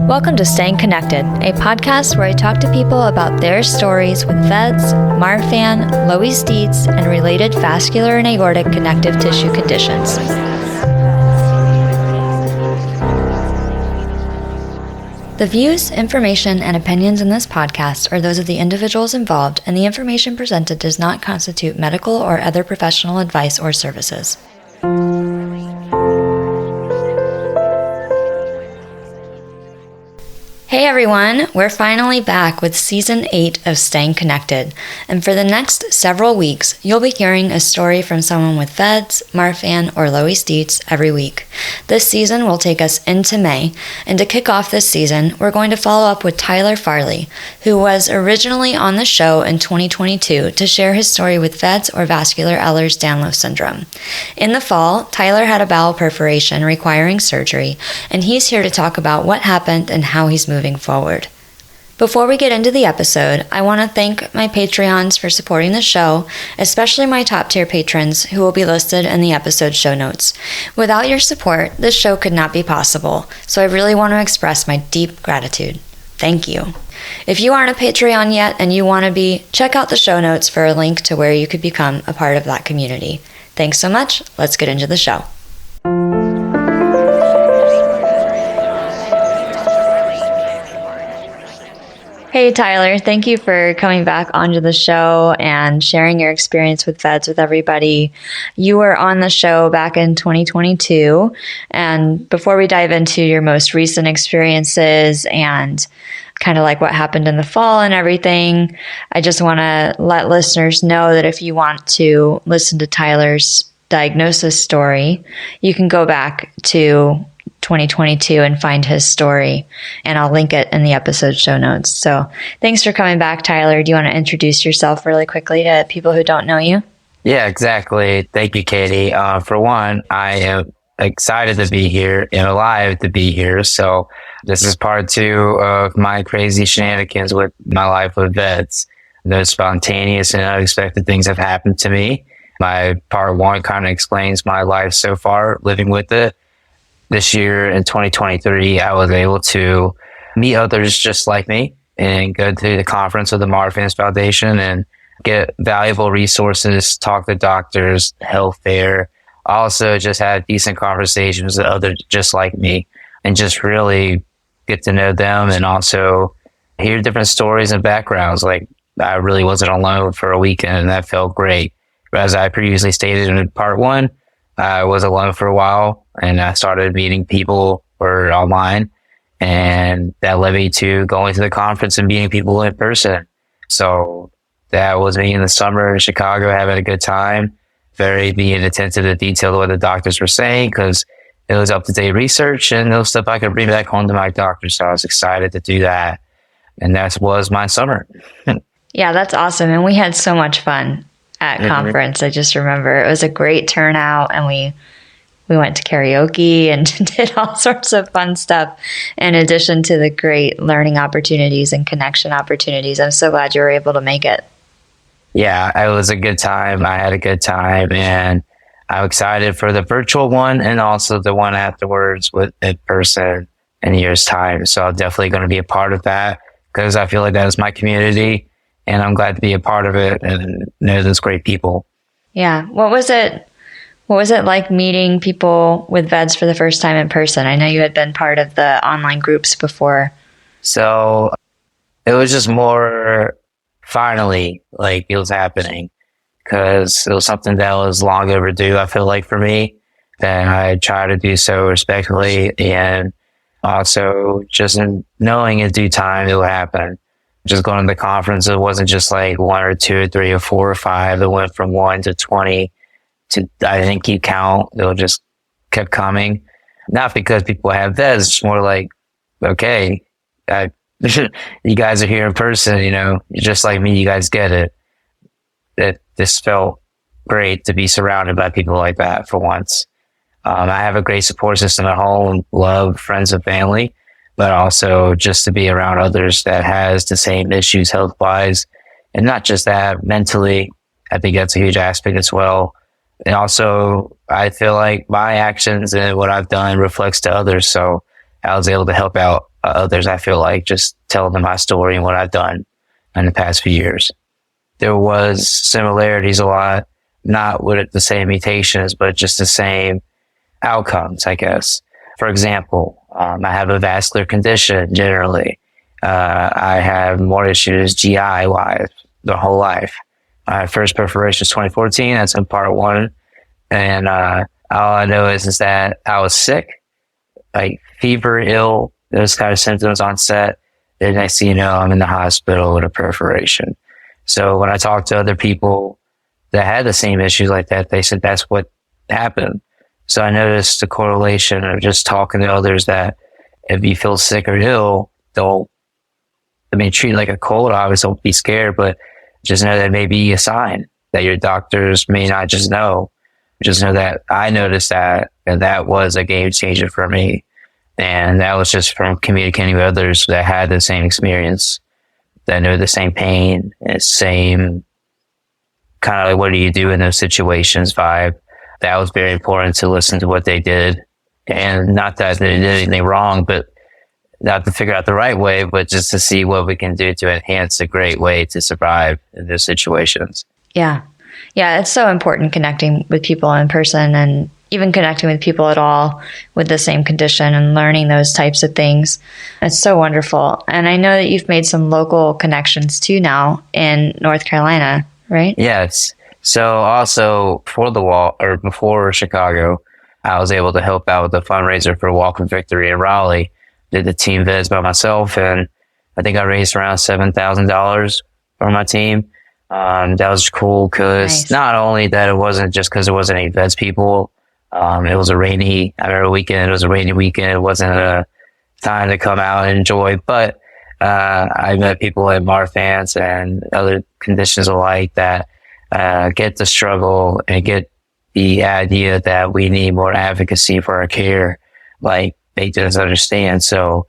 Welcome to Staying Connected, a podcast where I talk to people about their stories with VEDS, Marfan, Loeys-Dietz, and related vascular and aortic connective tissue conditions. The views, information, and opinions in this podcast are those of the individuals involved, and the information presented does not constitute medical or other professional advice or services. Hey everyone, we're finally back with Season 8 of Staying Connected, and for the next several weeks, you'll be hearing a story from someone with VEDS, Marfan, or Loeys-Dietz every week. This season will take us into May, and to kick off this season, we're going to follow up with Tyler Farley, who was originally on the show in 2022 to share his story with VEDS or Vascular Ehlers-Danlos Syndrome. In the fall, Tyler had a bowel perforation requiring surgery, and he's here to talk about what happened and how he's moving forward. Before we get into the episode, I want to thank my Patreons for supporting the show, especially my top tier patrons who will be listed in the episode show notes. Without your support, this show could not be possible, so I really want to express my deep gratitude. Thank you. If you aren't a Patreon yet and you want to be, check out the show notes for a link to where you could become a part of that community. Thanks so much. Let's get into the show. Hey, Tyler, thank you for coming back onto the show and sharing your experience with VEDS with everybody. You were on the show back in 2022. And before we dive into your most recent experiences and kind of like what happened in the fall and everything, I just want to let listeners know that if you want to listen to Tyler's diagnosis story, you can go back to 2022 and find his story, and I'll link it in the episode show notes. So thanks for coming back, Tyler. Do you want to introduce yourself really quickly to people who don't know you? Yeah, exactly. Thank you, Katie. For one, I am excited to be here and alive to be here. So this is part 2 of my crazy shenanigans with my life with VEDS. Those spontaneous and unexpected things have happened to me. My part 1 kind of explains my life so far living with it. This year in 2023, I was able to meet others just like me and go to the conference of the Marfan Foundation and get valuable resources, talk to doctors, health fair. Also just had decent conversations with others just like me and just really get to know them and also hear different stories and backgrounds. Like I really wasn't alone for a weekend and that felt great. As I previously stated in part 1, I was alone for a while and I started meeting people or online, and that led me to going to the conference and meeting people in person. So that was me in the summer in Chicago having a good time, very being attentive to detail to what the doctors were saying because it was up-to-date research and it was stuff I could bring back home to my doctor. So I was excited to do that. And that was my summer. Yeah, that's awesome. And we had so much fun at conference. I just remember it was a great turnout and we went to karaoke and did all sorts of fun stuff in addition to the great learning opportunities and connection opportunities. I'm so glad you were able to make it. Yeah, it was a good time. I had a good time and I'm excited for the virtual one and also the one afterwards with in person in a year's time. So I'm definitely going to be a part of that because I feel like that is my community. And I'm glad to be a part of it and know those great people. Yeah. What was it like meeting people with VEDS for the first time in person? I know you had been part of the online groups before. So it was just more finally like it was happening because it was something that was long overdue, I feel like, for me. And I tried to do so respectfully and also just in knowing in due time it would happen. Just going to the conference, it wasn't just like 1 or 2 or 3 or 4 or 5. It went from 1 to 20 to, I didn't keep count. It just kept coming. Not because people have VEDS, it's more like, okay, you guys are here in person, you're just like me, you guys get it. This felt great to be surrounded by people like that for once. I have a great support system at home, love, friends and family. But also just to be around others that has the same issues health-wise. And not just that, mentally, I think that's a huge aspect as well. And also, I feel like my actions and what I've done reflects to others. So I was able to help out others, I feel like, just telling them my story and what I've done in the past few years. There was similarities a lot, not with the same mutations, but just the same outcomes, I guess. For example, I have a vascular condition generally. I have more issues GI-wise the whole life. My first perforation was 2014. That's in part one. And all I know is that I was sick, like fever, ill, those kind of symptoms on set. The next thing you know, I'm in the hospital with a perforation. So when I talked to other people that had the same issues like that, they said that's what happened. So I noticed the correlation of just talking to others that if you feel sick or ill, treat it like a cold. Obviously, don't be scared, but just know that may be a sign that your doctors may not just know. Just know that I noticed that, and that was a game changer for me. And that was just from communicating with others that had the same experience, that know the same pain and same kind of like, what do you do in those situations vibe. That was very important to listen to what they did. And not that they did anything wrong, but not to figure out the right way, but just to see what we can do to enhance a great way to survive in those situations. Yeah. Yeah, it's so important connecting with people in person and even connecting with people at all with the same condition and learning those types of things. It's so wonderful. And I know that you've made some local connections too now in North Carolina, right? Yes. So also before Chicago, I was able to help out with the fundraiser for Walk in Victory in Raleigh. Did the team VEDS by myself, and I think I raised around $7,000 for my team. That was cool because not only that, it wasn't just because there wasn't any VEDS people. It was a rainy weekend. It was a rainy weekend. It wasn't a time to come out and enjoy, but I met people at Marfan and other conditions alike that get the struggle and get the idea that we need more advocacy for our care. Like, they just understand. So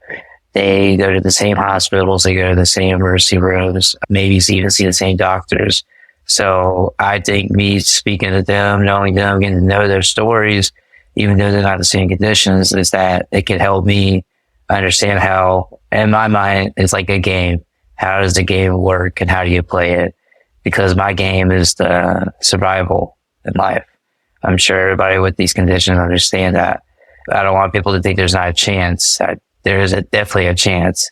they go to the same hospitals, they go to the same emergency rooms, maybe even see the same doctors. So I think me speaking to them, knowing them, getting to know their stories, even though they're not the same conditions, is that it can help me understand how, in my mind, it's like a game. How does the game work and how do you play it? Because my game is the survival in life. I'm sure everybody with these conditions understand that. I don't want people to think there's not a chance. There is definitely a chance.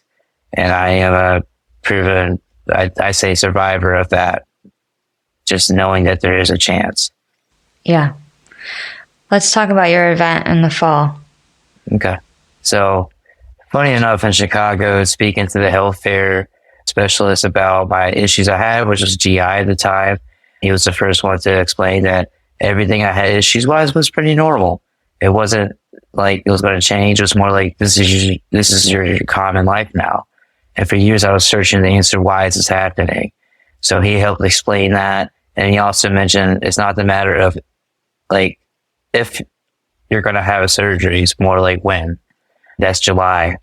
And I am a proven, I say survivor of that. Just knowing that there is a chance. Yeah. Let's talk about your event in the fall. Okay. So, funny enough, in Chicago, speaking to the health fair specialist about my issues I had, which was GI at the time, he was the first one to explain that everything I had issues-wise was pretty normal. It wasn't like it was going to change. It was more like, this is your common life now. And for years, I was searching the answer, why is this happening? So he helped explain that. And he also mentioned it's not the matter of like, if you're going to have a surgery, it's more like when. That's July.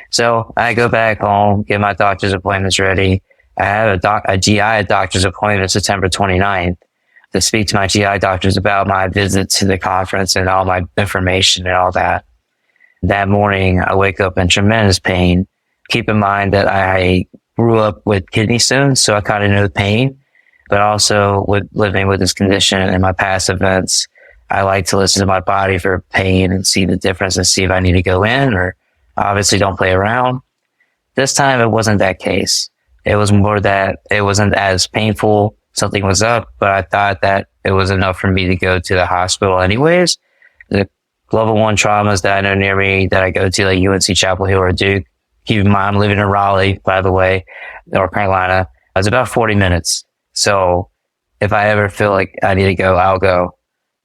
So I go back home, get my doctor's appointments ready. I have a GI doctor's appointment September 29th to speak to my GI doctors about my visit to the conference and all my information and all that. That morning, I wake up in tremendous pain. Keep in mind that I grew up with kidney stones, so I kind of know the pain, but also with living with this condition in my past events, I like to listen to my body for pain and see the difference and see if I need to go in, or obviously don't play around. This time, it wasn't that case. It was more that it wasn't as painful. Something was up, but I thought that it was enough for me to go to the hospital anyways. The level 1 traumas that I know near me that I go to, like UNC Chapel Hill or Duke. Keep in mind, I'm living in Raleigh, by the way, North Carolina. It's about 40 minutes. So if I ever feel like I need to go, I'll go.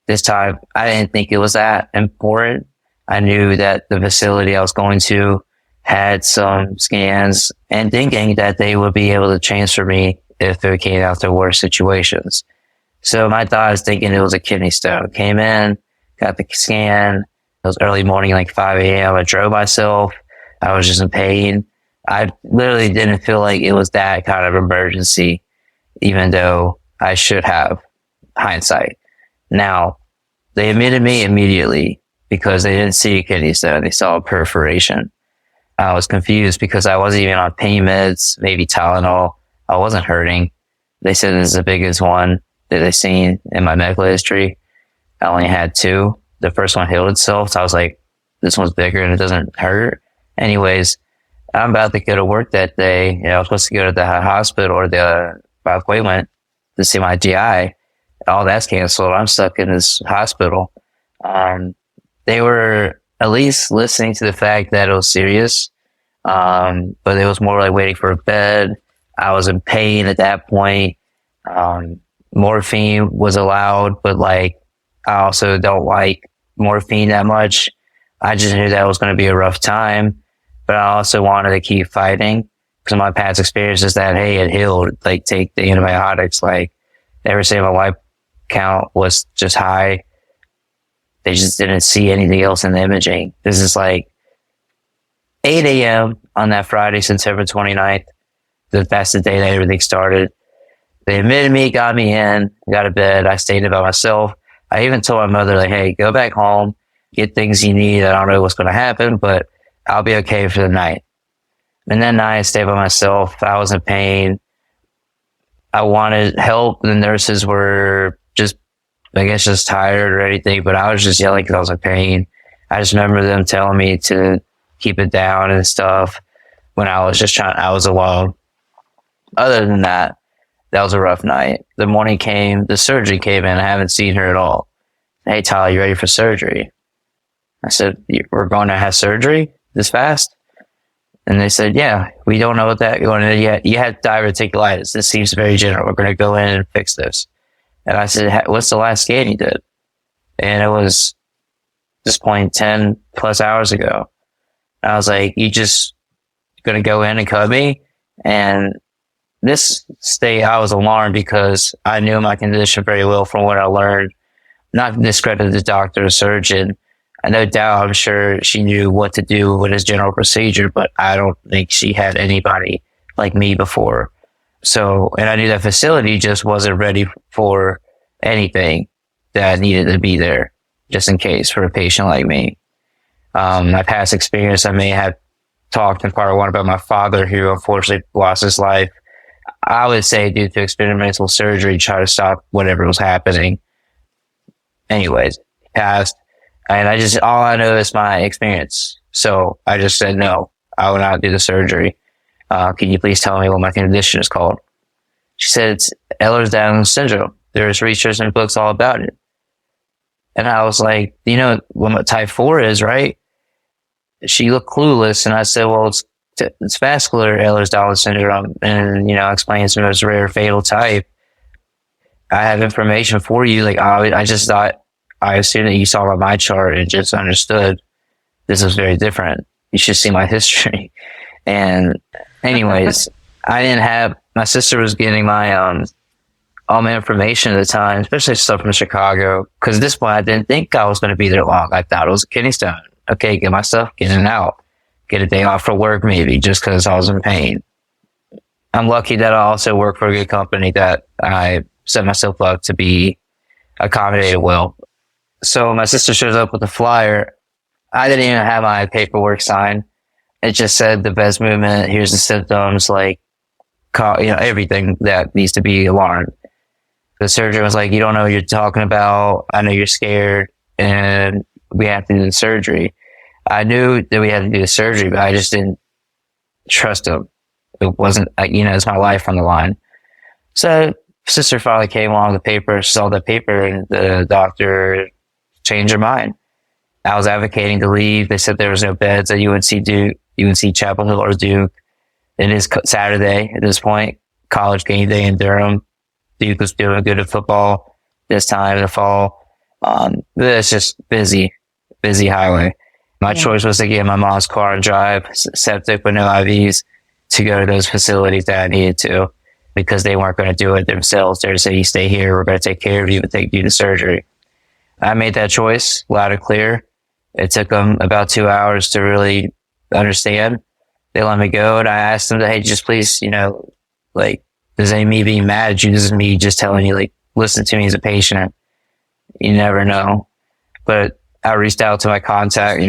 This time, I didn't think it was that important. I knew that the facility I was going to had some scans and thinking that they would be able to transfer me if it came out to worse situations. So my thought is thinking it was a kidney stone. Came in, got the scan. It was early morning, like 5 a.m. I drove myself. I was just in pain. I literally didn't feel like it was that kind of emergency, even though I should have hindsight. Now, they admitted me immediately because they didn't see a kidney stone. They saw a perforation. I was confused because I wasn't even on pain meds, maybe Tylenol. I wasn't hurting. They said this is the biggest one that they've seen in my medical history. I only had 2. The first one healed itself. So I was like, this one's bigger and it doesn't hurt. Anyways, I'm about to go to work that day. You know, I was supposed to go to the hospital or the appointment to see my GI. All that's canceled. I'm stuck in this hospital. They were at least listening to the fact that it was serious. But it was more like waiting for a bed. I was in pain at that point. Morphine was allowed, but like, I also don't like morphine that much. I just knew that was going to be a rough time, but I also wanted to keep fighting because my past experience is that, hey, it healed. Like, take the antibiotics. Like, they were saying my white count was just high. They just didn't see anything else in the imaging. This is like 8 a.m. on that Friday, September 29th. That's the day that everything started. They admitted me, got me in, got to bed. I stayed in by myself. I even told my mother, like, hey, go back home, get things you need. I don't know what's going to happen, but I'll be okay for the night. And that night, I stayed by myself. I was in pain. I wanted help. The nurses were just, I guess, just tired or anything, but I was just yelling because I was in pain. I just remember them telling me to keep it down and stuff when I was just I was alone. Other than that, that was a rough night. The morning came, the surgery came in. I haven't seen her at all. Hey, Tyler, you ready for surgery? I said, we're going to have surgery this fast? And they said, yeah, we don't know what that going to yet. You had diverticulitis. This seems very general. We're going to go in and fix this. And I said, what's the last scan you did? And it was this point 10 plus hours ago. And I was like, you just going to go in and cut me? And this state, I was alarmed because I knew my condition very well from what I learned. Not to discredit the doctor or surgeon. I no doubt, I'm sure she knew what to do with his general procedure, but I don't think she had anybody like me before. So, and I knew that facility just wasn't ready for anything that needed to be there, just in case for a patient like me. My past experience, I may have talked in part one about my father who unfortunately lost his life. I would say due to experimental surgery, try to stop whatever was happening. Anyways, he passed. And all I know is my experience. So I just said, no, I will not do the surgery. Can you please tell me what my condition is called? She said, it's Ehlers-Danlos Syndrome. There's research and books all about it. And I was like, you know what type 4 is, right? She looked clueless. And I said, well, it's Vascular Ehlers-Danlos Syndrome. And, I explained it's the most rare fatal type. I have information for you. Like, I just thought, I assumed that you saw my chart and just understood this was very different. You should see my history. And anyways, my sister was getting my, all my information at the time, especially stuff from Chicago. Cause at this point, I didn't think I was going to be there long. I thought it was a kidney stone. Okay, get my stuff, get in and out, get a day off for work maybe just cause I was in pain. I'm lucky that I also work for a good company that I set myself up to be accommodated well. So my sister shows up with a flyer. I didn't even have my paperwork signed. It just said the VEDS movement. Here's the symptoms, like, everything that needs to be alarmed. The surgeon was like, you don't know what you're talking about. I know you're scared and we have to do the surgery. I knew that we had to do the surgery, but I just didn't trust him. It wasn't, it's my life on the line. So Sister Farley came along with the paper, saw the paper, and the doctor changed her mind. I was advocating to leave. They said there was no beds at UNC Chapel Hill or Duke. It is Saturday at this point, college game day in Durham. Duke was doing good at football this time in the fall. It's just busy highway. My choice was to get in my mom's car and drive, septic with no IVs, to go to those facilities that I needed to, because they weren't going to do it themselves. They said, you stay here, we're going to take care of you and take you to surgery. I made that choice loud and clear. It took them about 2 hours to really understand. They let me go, and I asked them, hey, just please, this ain't me being mad at you. This is me just telling you, listen to me as a patient. You never know. But I reached out to my contact,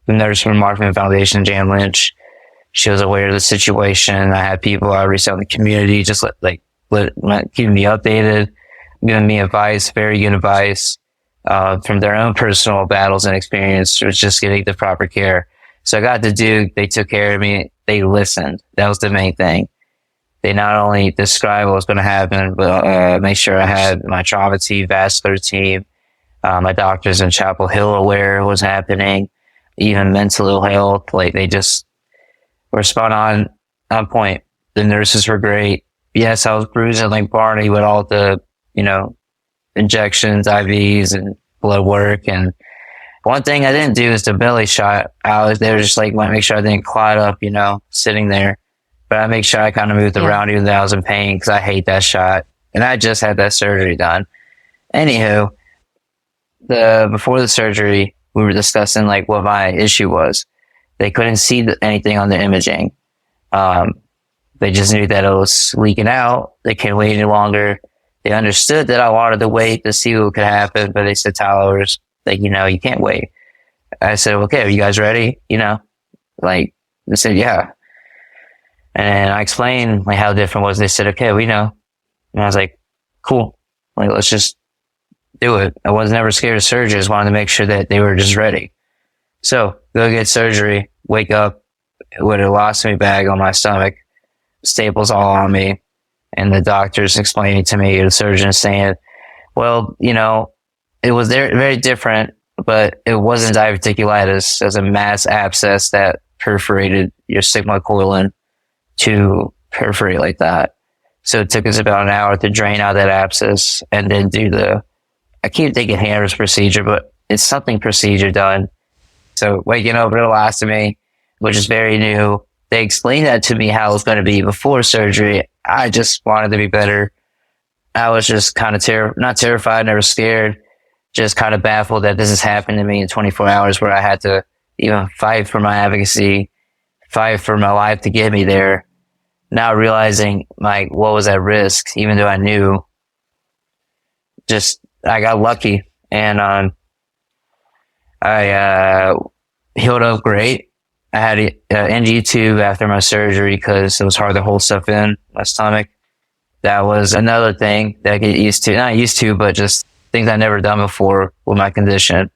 the nurse from Marfan Foundation, Jan Lynch. She was aware of the situation. I had people I reached out in the community, just keeping me updated, giving me advice, very good advice, from their own personal battles and experience, was just getting the proper care. So they took care of me. They listened. That was the main thing. They not only described what was going to happen, but make sure I had my trauma team, vascular team, my doctors in Chapel Hill aware of what was happening, even mental health. Like, they just were spot on point. The nurses were great. Yes, I was bruising like Barney with all the, injections, IVs, and blood work. And one thing I didn't do is the belly shot. They were just like, want to make sure I didn't clot up, sitting there. But I make sure I kind of moved around even though I was in pain, because I hate that shot. And I just had that surgery done. Anywho, before the surgery, we were discussing like what my issue was. They couldn't see anything on the imaging. They just knew that it was leaking out. They couldn't wait any longer. They understood that I wanted to wait to see what could happen, but they said, Tyler, like, you can't wait. I said, okay, are you guys ready? Like, they said, yeah. And I explained like how different it was. They said, okay, we know. And I was like, cool. Like, let's just do it. I was never scared of surgery. I just wanted to make sure that they were just ready. So go get surgery, wake up with a ostomy bag on my stomach, staples all on me. And the doctor's explaining to me, the surgeon saying, well, it was very different, but it wasn't diverticulitis. It was a mass abscess that perforated your sigmoid colon to perforate like that. So it took us about an hour to drain out that abscess and then I keep thinking Hammer's procedure, but it's something procedure done. So waking up with an ostomy, which is very new. They explained that to me how it was going to be before surgery. I just wanted to be better. I was just kind of not terrified, never scared, just kind of baffled that this has happened to me in 24 hours, where I had to even fight for my advocacy, fight for my life to get me there. Now realizing like what was at risk, even though I knew, I got lucky, and I healed up great. I had an NG tube after my surgery because it was hard to hold stuff in my stomach. That was another thing that I get used to. Not used to, but just things I'd never done before with my condition.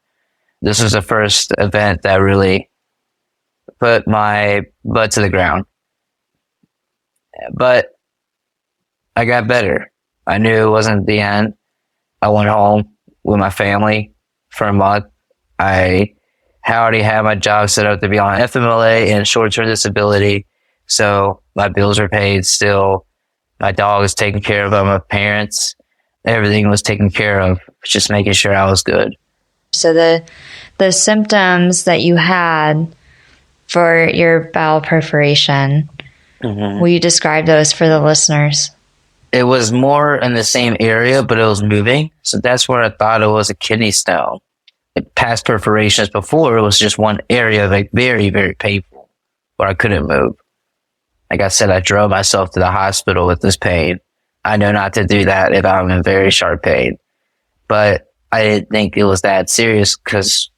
This was the first event that really put my butt to the ground. But I got better. I knew it wasn't the end. I went home with my family for a month. I already had my job set up to be on FMLA and short-term disability, so my bills were paid still. My dog was taken care of by my parents. Everything was taken care of, just making sure I was good. So the symptoms that you had for your bowel perforation, will you describe those for the listeners? It was more in the same area, but it was moving. So that's where I thought it was a kidney stone. Past perforations before, it was just one area, like very, very painful, where I couldn't move. Like I said, I drove myself to the hospital with this pain. I know not to do that if I'm in very sharp pain, but I didn't think it was that serious because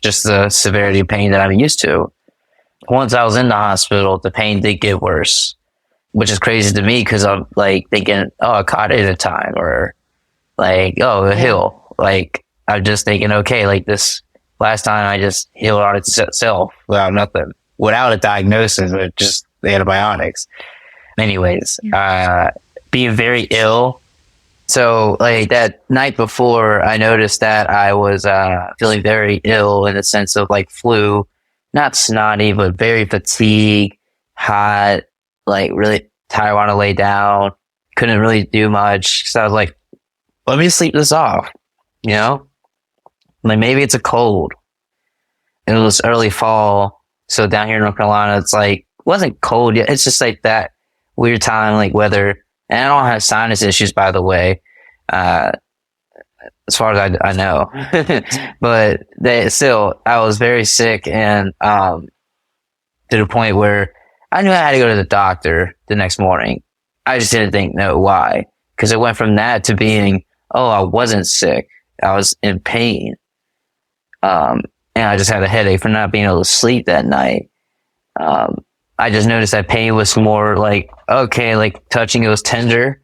just the severity of pain that I'm used to. Once I was in the hospital, the pain did get worse, which is crazy to me because I'm like thinking, oh, I caught it at a time, or like, oh, a hill. Like, I'm just thinking, okay, like this last time I just healed on itself without nothing, without a diagnosis, with just the antibiotics. Anyways, being very ill. So like that night before, I noticed that I was feeling very ill in the sense of like flu, not snotty, but very fatigued, hot, like really tired, want to lay down, couldn't really do much. So I was like, let me sleep this off, Like maybe it's a cold. It was early fall, so down here in North Carolina, it's like, it wasn't cold yet. It's just like that weird time, like weather. And I don't have sinus issues, by the way, as far as I know. But I was very sick, and to the point where I knew I had to go to the doctor the next morning. I just didn't know why, because it went from that to being, oh, I wasn't sick. I was in pain. and I just had a headache from not being able to sleep that night. I just noticed that pain was more like, okay, like touching, it was tender,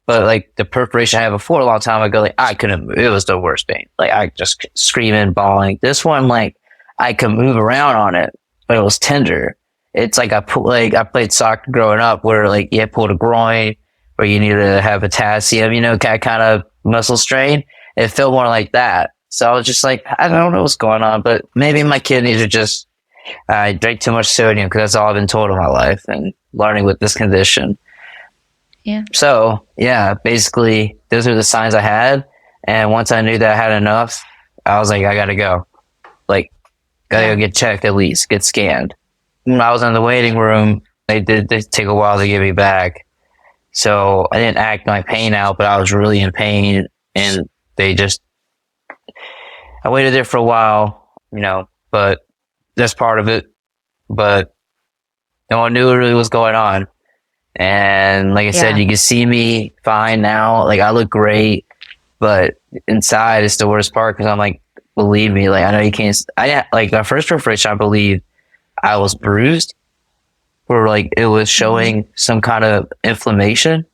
but like the perforation I had before a long time ago, like I couldn't move. It was the worst pain. Like I just screaming, bawling. This one, like I could move around on it, but it was tender. It's like I played soccer growing up where like you pulled a groin or you needed to have potassium, kind of muscle strain. It felt more like that. So I was just like, I don't know what's going on, but maybe my kidneys are just, I drank too much sodium because that's all I've been told in my life and learning with this condition. Yeah. So yeah, basically those are the signs I had. And once I knew that I had enough, I was like, I gotta go. Like, gotta go get checked at least, get scanned. When I was in the waiting room, they take a while to get me back. So I didn't act my pain out, but I was really in pain. And I waited there for a while, but that's part of it. But no one knew what really was going on. And like I said, you can see me fine now. Like I look great, but inside it's the worst part because I'm like, believe me, like I know you can't. Like my first perforation, I believe I was bruised, or like it was showing some kind of inflammation,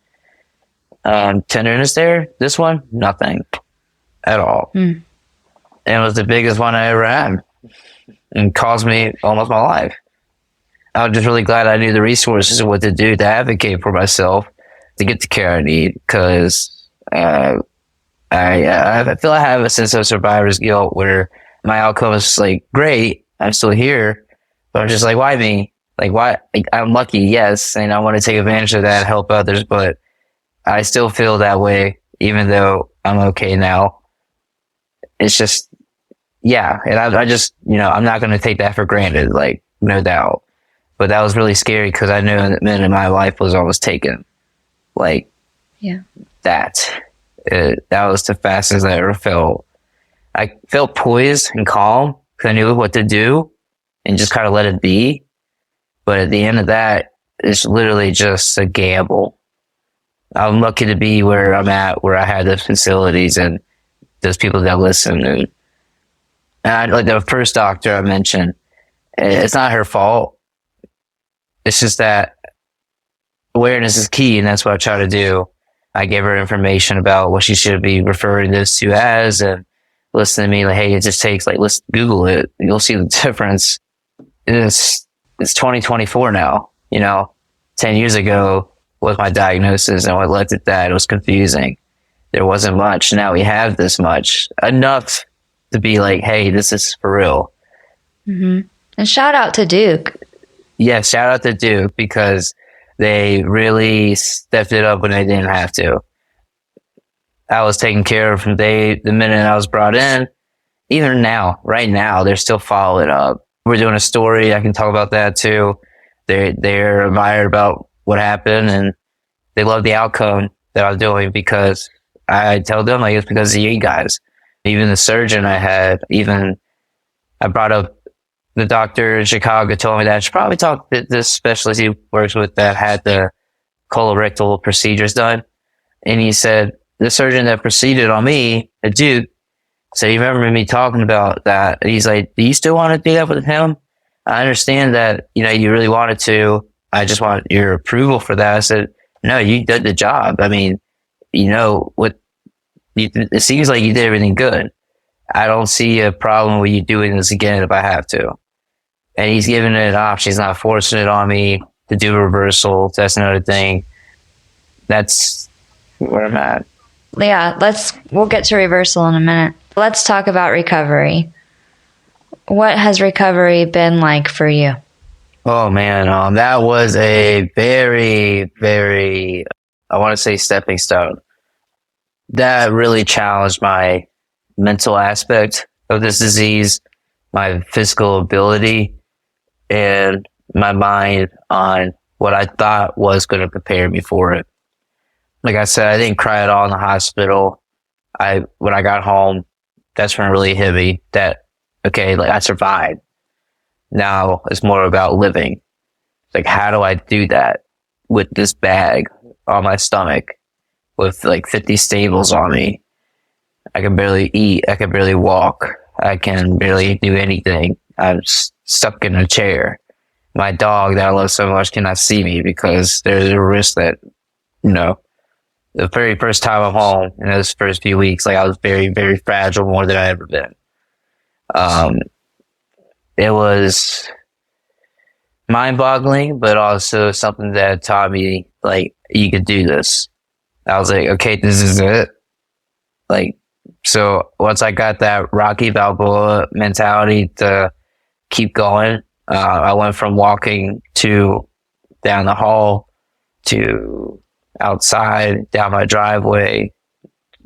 tenderness there. This one, nothing at all. And it was the biggest one I ever had and caused me almost my life. I was just really glad I knew the resources and what to do to advocate for myself to get the care I need, because I feel I have a sense of survivor's guilt where my outcome is like great, I'm still here, but I'm just like, why me? Like, why? Like, I'm lucky, yes, and I want to take advantage of that and help others, but I still feel that way even though I'm okay now. It's just, yeah, and I just, I'm not going to take that for granted, like, no doubt. But that was really scary because I knew a minute of my life was almost taken. Like, that was the fastest I ever felt. I felt poised and calm because I knew what to do and just kind of let it be. But at the end of that, it's literally just a gamble. I'm lucky to be where I'm at, where I had those facilities and those people that listen. And like the first doctor I mentioned, it's not her fault. It's just that awareness is key, and that's what I try to do. I gave her information about what she should be referring this to as, and listen to me like, hey, it just takes, like, let's Google it. You'll see the difference. It's 2024 now, 10 years ago was my diagnosis, and what led to that, it was confusing. There wasn't much. Now we have this much. Enough to be like, hey, this is for real. Mm-hmm. And shout out to Duke. Yeah, shout out to Duke because they really stepped it up when they didn't have to. I was taken care of from the minute I was brought in. Even now, right now, they're still following up. We're doing a story. I can talk about that too. They're admired about what happened, and they love the outcome that I'm doing because I tell them, like, it's because of you guys. Even the surgeon I had, I brought up the doctor in Chicago told me that I should probably talk to this specialist he works with that had the colorectal procedures done. And he said, the surgeon that proceeded on me at Duke said, you remember me talking about that? And he's like, do you still want to do that with him? I understand that, you really wanted to. I just want your approval for that. I said, no, you did the job. I mean, it seems like you did everything good. I don't see a problem with you doing this again if I have to. And he's giving it an option. He's not forcing it on me to do a reversal. That's another thing. That's where I'm at. Yeah, we'll get to reversal in a minute. Let's talk about recovery. What has recovery been like for you? Oh man, that was a very, very, I want to say stepping stone. That really challenged my mental aspect of this disease, my physical ability, and my mind on what I thought was going to prepare me for it. Like I said, I didn't cry at all in the hospital. When I got home, that's when it really hit me that, okay, like I survived. Now it's more about living. Like, how do I do that with this bag on my stomach with like 50 staples on me? I can barely eat. I can barely walk. I can barely do anything. I'm stuck in a chair. My dog that I love so much cannot see me because there's a risk that, you know, the very first time I'm home in those first few weeks, like I was very, very fragile more than I ever been. It was mind-boggling, but also something that taught me, like, you could do this. I was like, okay, this is it. Like, so once I got that Rocky Balboa mentality to keep going, I went from walking to down the hall to outside, down my driveway,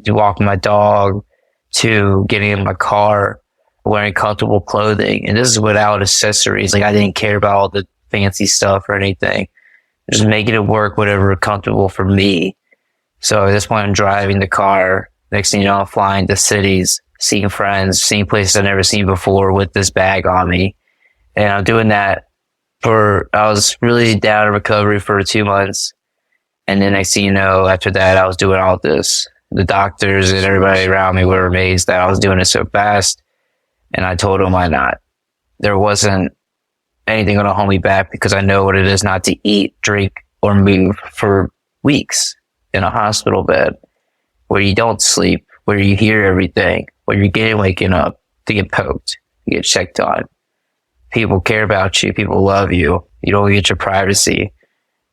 to walking my dog, to getting in my car, wearing comfortable clothing. And this is without accessories. Like, I didn't care about all the fancy stuff or anything. Just making it work, whatever comfortable for me. So at this point, I'm driving the car. Next thing you know, I'm flying to cities, seeing friends, seeing places I've never seen before with this bag on me. And I'm doing that I was really down in recovery for 2 months. And then next thing you know, after that, I was doing all this. The doctors and everybody around me were amazed that I was doing it so fast. And I told them why not. There wasn't anything going to hold me back because I know what it is not to eat, drink, or move for weeks in a hospital bed where you don't sleep, where you hear everything, where you're getting waking up to get poked, to get checked on. People care about you. People love you. You don't get your privacy.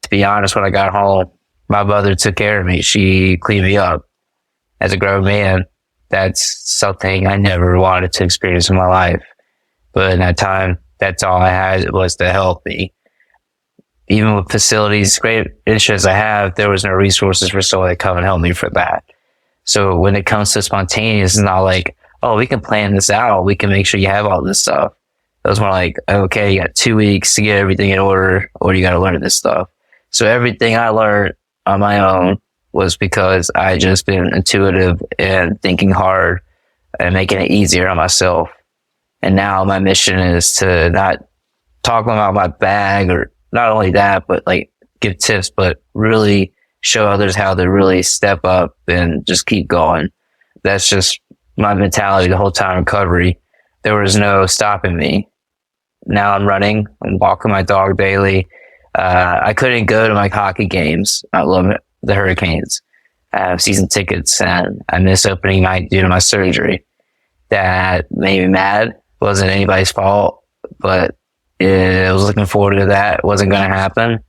To be honest, when I got home, my mother took care of me. She cleaned me up. As a grown man, that's something I never wanted to experience in my life. But in that time, that's all I had was to help me. Even with facilities, great insurance I have, there was no resources for someone to come and help me for that. So when it comes to spontaneous, it's not like, oh, we can plan this out. We can make sure you have all this stuff. It was more like, okay, you got 2 weeks to get everything in order, or you got to learn this stuff. So everything I learned on my own was because I just been intuitive and thinking hard and making it easier on myself. And now my mission is to not talk about my bag, or not only that, but like give tips, but really show others how to really step up and just keep going. That's just my mentality the whole time in recovery. There was no stopping me. Now I'm running and walking my dog daily. I couldn't go to my hockey games. I love it. The Hurricanes. I have season tickets and I missed opening night due to my surgery. That made me mad. Wasn't anybody's fault, but I was looking forward to that. It wasn't going to happen.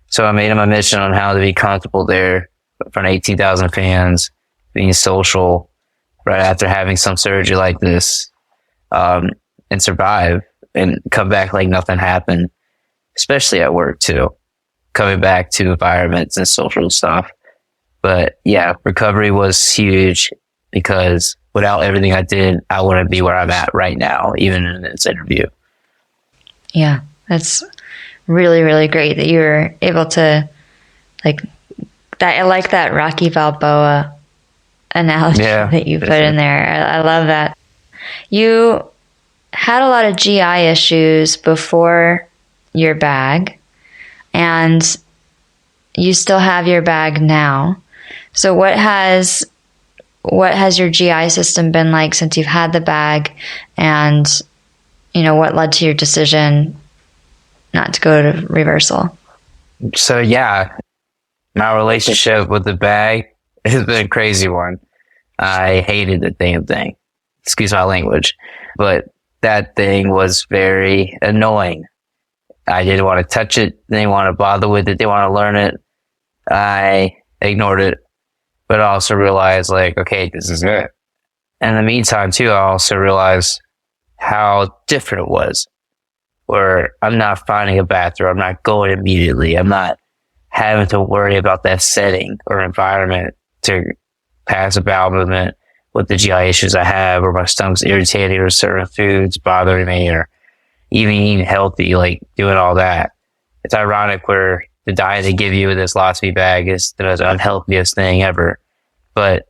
So I made it my mission on how to be comfortable there in front of 18,000 fans, being social right after having some surgery like this, and survive and come back like nothing happened, especially at work too. Coming back to environments and social stuff. But yeah, recovery was huge because without everything I did, I wouldn't be where I'm at right now, even in this interview. Yeah, that's really, really great that you were able to, like, that. I like that Rocky Balboa analogy that you put in there. I love that. You had a lot of GI issues before your bag, and you still have your bag now. So what has your GI system been like since you've had the bag, and what led to your decision not to go to reversal? So yeah, my relationship with the bag has been a crazy one. I hated the damn thing. Excuse my language, but that thing was very annoying. I didn't want to touch it. Didn't want to bother with it. Didn't want to learn it. I ignored it, but I also realized, like, okay, this is it. And in the meantime, too, I also realized how different it was, where I'm not finding a bathroom. I'm not going immediately. I'm not having to worry about that setting or environment to pass a bowel movement with the GI issues I have, or my stomach's irritated, or certain foods bothering me, or even eating healthy, like doing all that. It's ironic where the diet they give you with this philosophy bag is the most unhealthiest thing ever, but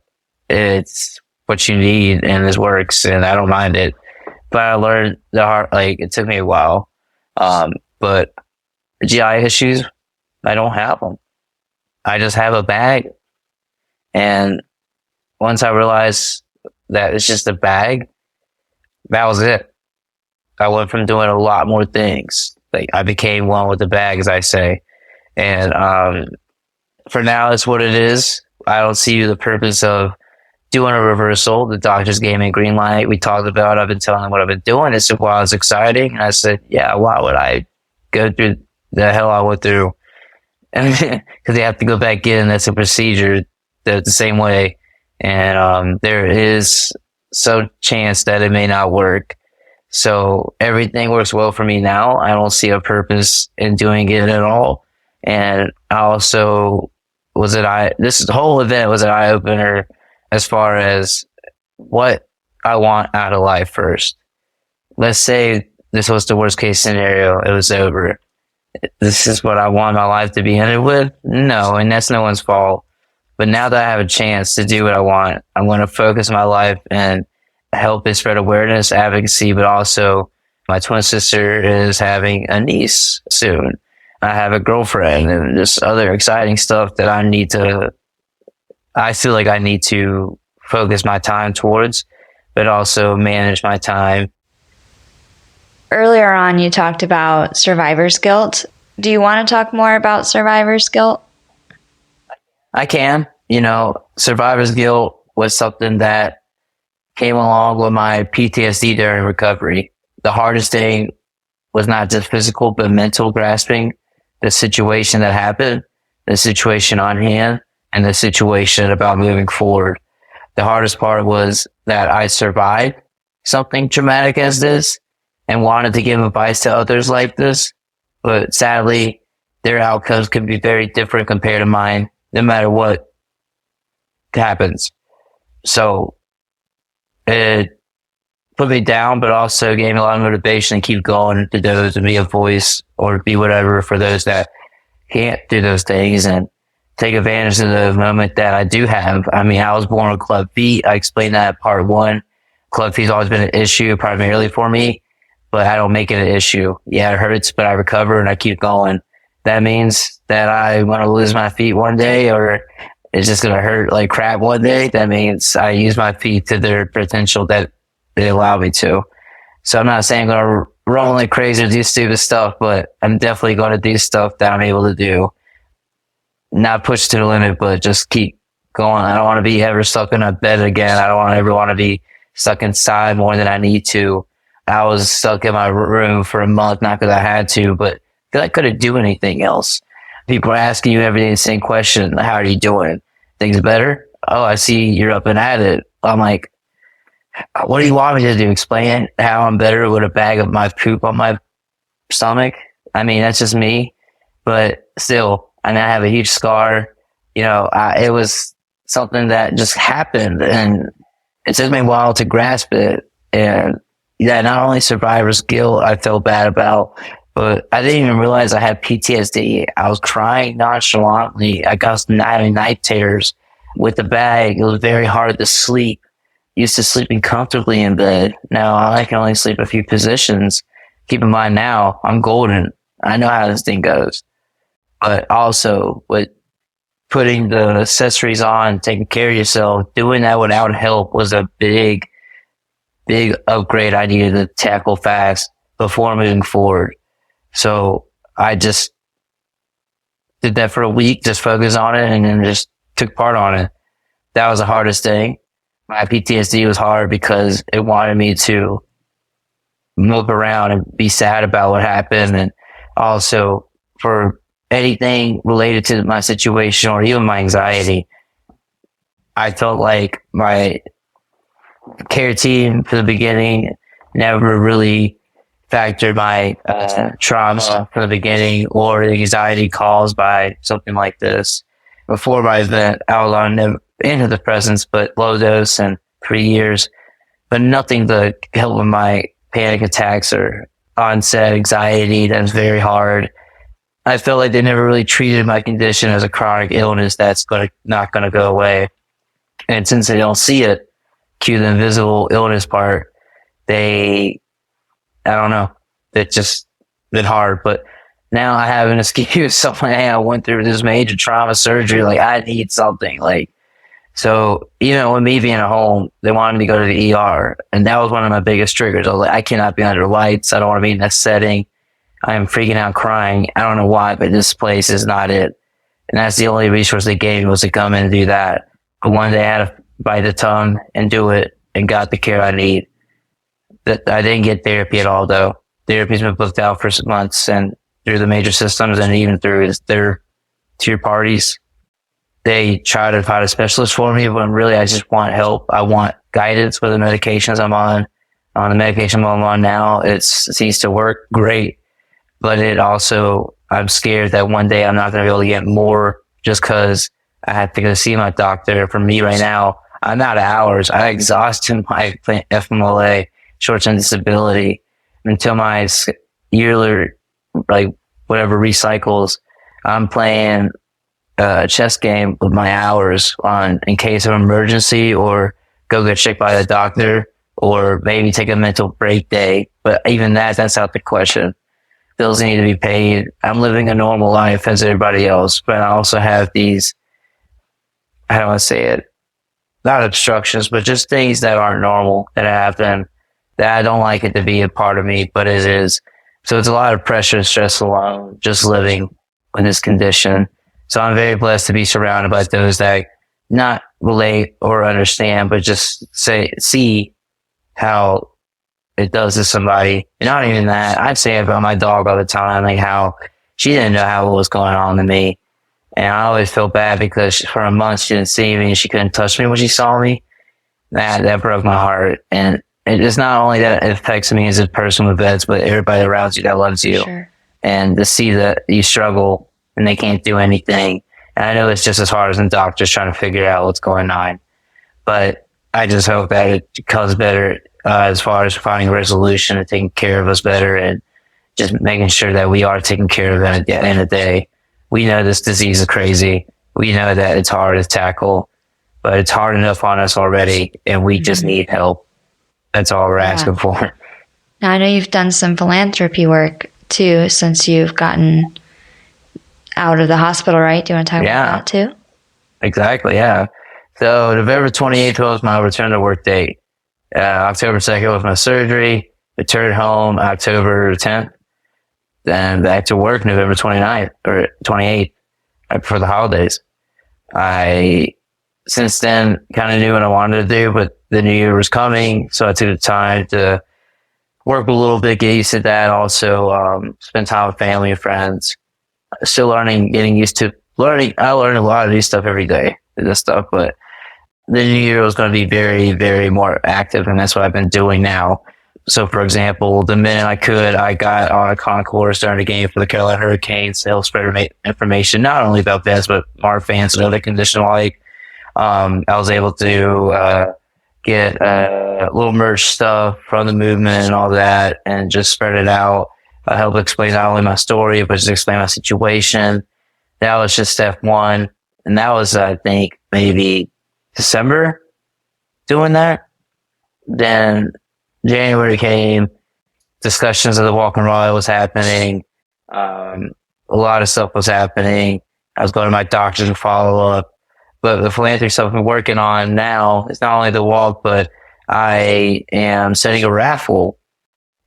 it's what you need and this works, and I don't mind it. But I learned the hard, like, it took me a while. But GI issues, I don't have them. I just have a bag. And once I realized that it's just a bag, that was it. I went from doing a lot more things. Like I became one with the bag, as I say. And for now, it's what it is. I don't see the purpose of doing a reversal. The doctors gave me a green light. We talked about it. I've been telling them what I've been doing. It's while it's exciting. And I said, yeah, why would I go through the hell I went through? Because they have to go back in. That's a procedure the same way. And there is some chance that it may not work. So everything works well for me now. I don't see a purpose in doing it at all. And I also this whole event was an eye opener as far as what I want out of life first. Let's say this was the worst case scenario. It was over. This is what I want my life to be ended with? No, and that's no one's fault. But now that I have a chance to do what I want, I'm going to focus my life and help it spread awareness, advocacy, but also my twin sister is having a niece soon. I have a girlfriend and just other exciting stuff that I feel like I need to focus my time towards, but also manage my time. Earlier on, you talked about survivor's guilt. Do you want to talk more about survivor's guilt? I can. Survivor's guilt was something that came along with my PTSD during recovery. The hardest thing was not just physical, but mental grasping the situation that happened, the situation on hand, and the situation about moving forward. The hardest part was that I survived something traumatic as this and wanted to give advice to others like this. But sadly, their outcomes can be very different compared to mine, no matter what happens. So it put me down, but also gave me a lot of motivation to keep going to those and be a voice or be whatever for those that can't do those things and take advantage of the moment that I do have. I mean, I was born with club feet. I explained that in part one. Club feet's always been an issue primarily for me, but I don't make it an issue. Yeah, it hurts, but I recover and I keep going. That means that I want to lose my feet one day, or it's just going to hurt like crap one day. That means I use my feet to their potential that they allow me to. So I'm not saying I'm going to run like crazy or do stupid stuff, but I'm definitely going to do stuff that I'm able to do. Not push to the limit, but just keep going. I don't want to be ever stuck in a bed again. I don't ever want to be stuck inside more than I need to. I was stuck in my room for a month, not because I had to, but because I couldn't do anything else. People are asking you every day the same question. How are you doing? Things better? Oh, I see you're up and at it. I'm like, what do you want me to do? Explain how I'm better with a bag of my poop on my stomach? I mean, that's just me, but still, I have a huge scar. It was something that just happened, and it took me a while to grasp it. And yeah, not only survivor's guilt I felt bad about, but I didn't even realize I had PTSD. I was crying nonchalantly. I got having night terrors with the bag. It was very hard to sleep. Used to sleeping comfortably in bed. Now I can only sleep a few positions. Keep in mind now, I'm golden. I know how this thing goes. But also with putting the accessories on, taking care of yourself, doing that without help was a big upgrade I needed to tackle fast before moving forward. So I just did that for a week, just focused on it and then just took part on it. That was the hardest thing. My PTSD was hard because it wanted me to move around and be sad about what happened. And also for anything related to my situation or even my anxiety, I felt like my care team from the beginning never really factored my trauma from the beginning or the anxiety caused by something like this. Before my event, I was on antidepressants, but low dose and 3 years, but nothing to help with my panic attacks or onset anxiety. That was very hard. I felt like they never really treated my condition as a chronic illness that's not going to go away. And since they don't see it, cue the invisible illness part, I don't know, it's just been hard. But now I have an excuse. So, hey, I went through this major trauma surgery. Like, I need something. So even with me being at home, they wanted me to go to the ER. And that was one of my biggest triggers. I was like, I cannot be under lights. I don't want to be in that setting. I am freaking out crying. I don't know why, but this place is not it. And that's the only resource they gave me, was to come in and do that. But one day I had to bite the tongue and do it and got the care I need. I didn't get therapy at all, though. Therapy's been booked out for months, and through the major systems and even through their tier parties. They try to find a specialist for me, but really I just want help. I want guidance with the medications I'm on. On the medication I'm on now, it seems to work great, but it also, I'm scared that one day I'm not going to be able to get more just because I have to go see my doctor. For me right now, I'm out of hours. I exhausted my FMLA, short-term disability, until my yearly, like, whatever recycles. I'm playing a chess game with my hours on in case of emergency, or go get checked by the doctor, or maybe take a mental break day. But even that's out the question. Bills need to be paid. I'm living a normal life as everybody else, but I also have these, how do I say it? Not obstructions, but just things that aren't normal that happen that I don't like it to be a part of me, but it is. So it's a lot of pressure and stress alone just living in this condition. So I'm very blessed to be surrounded by those that not relate or understand, but just see how it does to somebody. And not even that. I say about my dog all the time, like how she didn't know how it was going on to me. And I always feel bad because for a month she didn't see me and she couldn't touch me when she saw me. That broke my heart. And it's not only that it affects me as a person with VEDS, but everybody around you that loves you. Sure. And to see that you struggle and they can't do anything. And I know it's just as hard as the doctors trying to figure out what's going on. But I just hope that it becomes better as far as finding a resolution and taking care of us better, and just making sure that we are taken care of at the end of the day. We know this disease is crazy. We know that it's hard to tackle, but it's hard enough on us already, and we just need help. That's all we're asking for. Now, I know you've done some philanthropy work too since you've gotten out of the hospital, right? Do you want to talk about that too? Exactly, yeah. So November 28th was my return to work date. October 2nd was my surgery. Returned home October 10th. Then back to work November 29th or 28th, right before the holidays. I, since then, kind of knew what I wanted to do, but the new year was coming, so I took the time to work a little bit, get used to that. Also, spend time with family and friends. Still learning, getting used to learning. I learn a lot of new stuff every day, this stuff, but the new year was going to be very, very more active, and that's what I've been doing now. So, for example, the minute I could, I got on a concourse during the game for the Carolina Hurricanes to help spread information, not only about VEDS, but Marfan and other conditions like. I was able to get little merch stuff from the movement and all that, and just spread it out. I helped explain not only my story, but just explain my situation. That was just step one. And that was, I think, maybe December doing that. Then January came, discussions of the Walk and Ride was happening. A lot of stuff was happening. I was going to my doctors to follow up. But the philanthropy stuff I'm working on now is not only the walk, but I am setting a raffle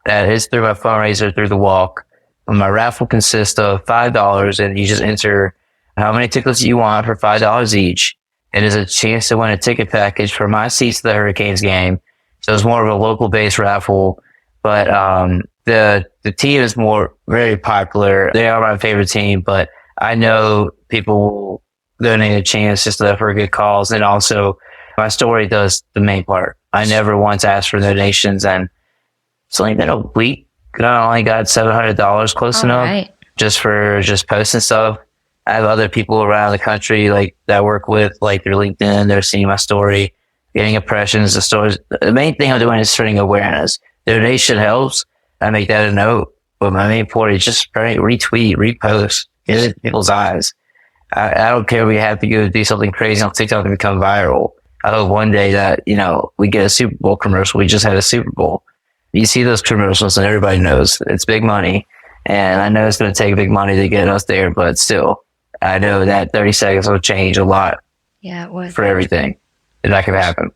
that is through my fundraiser through the walk. And my raffle consists of $5, and you just enter how many tickets you want for $5 each. It is a chance to win a ticket package for my seats to the Hurricanes game. So it's more of a local based raffle, but the team is very popular. They are my favorite team, but I know people will donate a chance just for good cause. And also my story does the main part. I never once asked for donations, and it's only been a week. I only got $700 close enough just for posting stuff. I have other people around the country that I work with, through LinkedIn. They're seeing my story, getting impressions, the stories. The main thing I'm doing is spreading awareness. Donation helps. I make that a note, but my main point is just spread, retweet, repost, get it in people's eyes. I don't care if we have to go do something crazy on TikTok and become viral. I hope one day that, we get a Super Bowl commercial. We just had a Super Bowl. You see those commercials and everybody knows it's big money. And I know it's going to take big money to get us there, but still, I know that 30 seconds will change a lot. Yeah, it would. For everything. that could happen.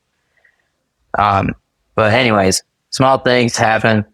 But anyways, small things happen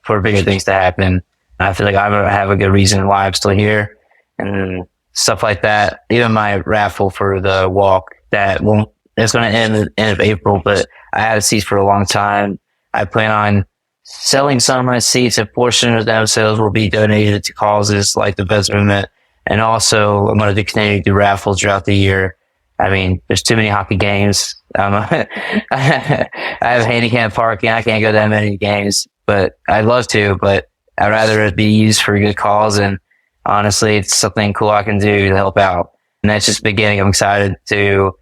for bigger things to happen. I feel like I have a good reason why I'm still here and stuff like that. Even my raffle for the walk it's going to end at the end of April, but I had a seat for a long time. I plan on selling some of my seats. A portion of them sales will be donated to causes like the VEDS movement. And also I'm going to continue to do raffles throughout the year. I mean, there's too many hockey games. I have handicap parking. I can't go to that many games, but I'd love to, but I'd rather it be used for a good cause. And honestly, it's something cool I can do to help out. And that's just the beginning. I'm excited to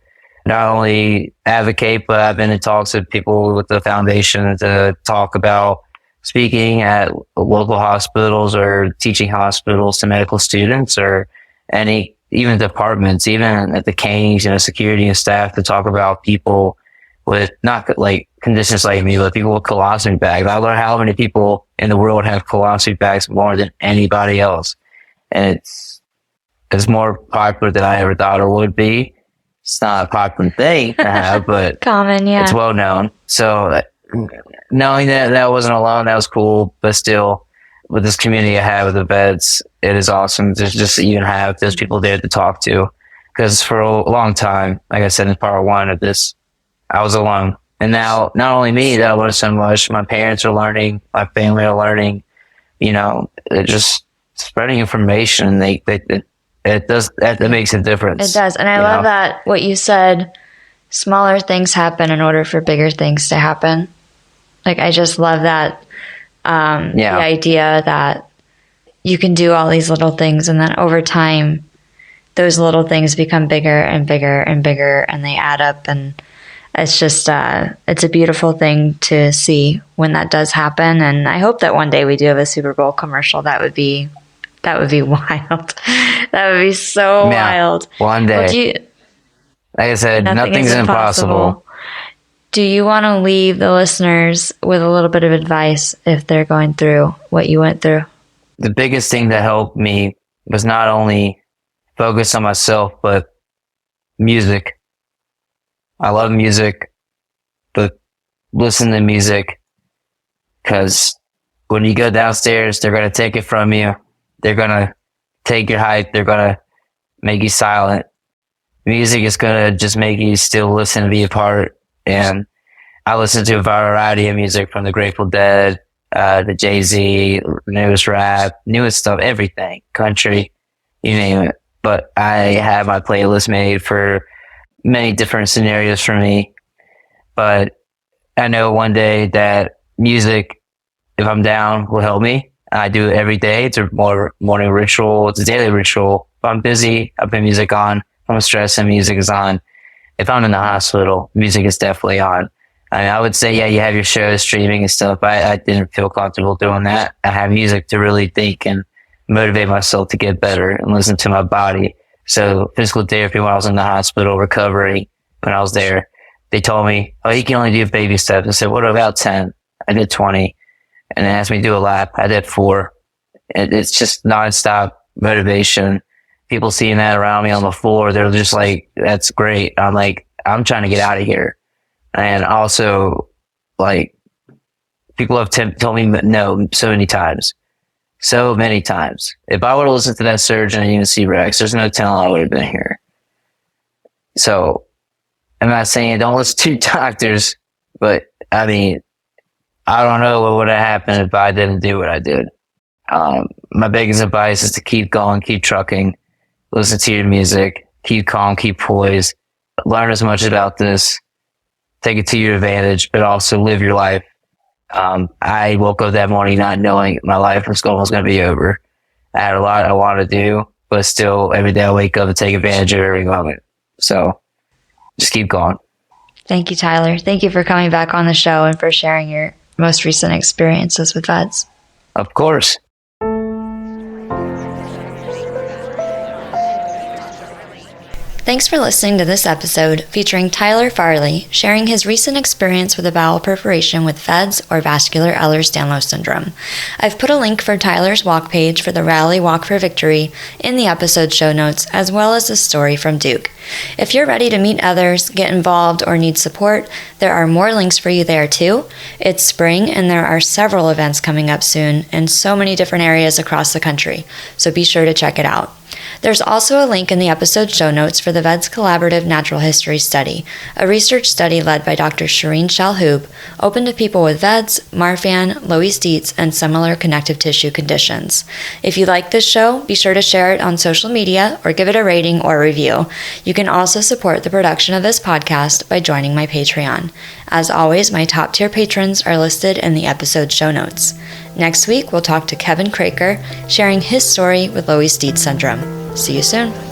not only advocate, but I've been in talks with people with the foundation to talk about speaking at local hospitals or teaching hospitals to medical students or even departments, even at the Canes, security and staff, to talk about people with not like conditions like me, but people with colostomy bags. I learned how many people in the world have colostomy bags more than anybody else. And it's more popular than I ever thought it would be. It's not a popular thing to have, but common, yeah. It's well known. So knowing that wasn't alone, that was cool. But still, with this community I have with the VEDS, it is awesome to just even have those people there to talk to. Because for a long time, like I said in part one of this, I was alone. And now, not only me that I learned so much, my parents are learning, my family are learning, just spreading information. That makes a difference. It does. And I love that what you said, smaller things happen in order for bigger things to happen. Like, I just love that, the idea that you can do all these little things, and then over time, those little things become bigger and bigger and bigger, and they add up. And it's just, it's a beautiful thing to see when that does happen. And I hope that one day we do have a Super Bowl commercial. That would be wild. That would be so wild. One day. Like I said, nothing's impossible. Do you want to leave the listeners with a little bit of advice if they're going through what you went through? The biggest thing that helped me was not only focus on myself, but music. I love music, but listen to music, because when you go downstairs, they're going to take it from you. They're going to take your hype. They're going to make you silent. Music is going to just make you still listen and be a part. And I listen to a variety of music, from the Grateful Dead, the Jay-Z, newest rap, newest stuff, everything, country, you name it. But I have my playlist made for many different scenarios for me. But I know one day that music, if I'm down, will help me. I do it every day. It's a morning ritual. It's a daily ritual. If I'm busy, I put music on. If I'm stressed, and music is on. If I'm in the hospital, music is definitely on. I mean, I would say, you have your shows, streaming and stuff. I didn't feel comfortable doing that. I have music to really think and motivate myself to get better and listen to my body. So physical therapy, when I was in the hospital, recovery, when I was there, they told me, you can only do baby steps. I said, what about 10? I did 20. And they asked me to do a lap. I did 4. It's just nonstop motivation. People seeing that around me on the floor, they're just like, that's great. I'm like, I'm trying to get out of here. And also, like, people have told me no so many times. So many times. If I would have listened to that surgeon and even see Rex, there's no telling I would have been here. So, I'm not saying don't listen to doctors, but I mean, I don't know what would have happened if I didn't do what I did. My biggest advice is to keep going, keep trucking, listen to your music, keep calm, keep poised, learn as much about this, take it to your advantage, but also live your life. I woke up that morning not knowing my life was going to be over. I had a lot I wanted to do, but still every day I wake up and take advantage of every moment. So just keep going. Thank you, Tyler. Thank you for coming back on the show and for sharing your most recent experiences with VEDS. Of course. Thanks for listening to this episode featuring Tyler Farley sharing his recent experience with a bowel perforation with VEDS or Vascular Ehlers-Danlos Syndrome. I've put a link for Tyler's walk page for the Rally Walk for Victory in the episode show notes, as well as a story from Duke. If you're ready to meet others, get involved, or need support, there are more links for you there too. It's spring and there are several events coming up soon in so many different areas across the country, so be sure to check it out. There's also a link in the episode show notes for the VEDS Collaborative Natural History Study, a research study led by Dr. Shireen Shalhoub, open to people with VEDS, Marfan, Loeys-Dietz, and similar connective tissue conditions. If you like this show, be sure to share it on social media or give it a rating or review. You can also support the production of this podcast by joining my Patreon. As always, my top tier patrons are listed in the episode show notes. Next week, we'll talk to Kevin Craker, sharing his story with Loeys-Dietz syndrome. See you soon.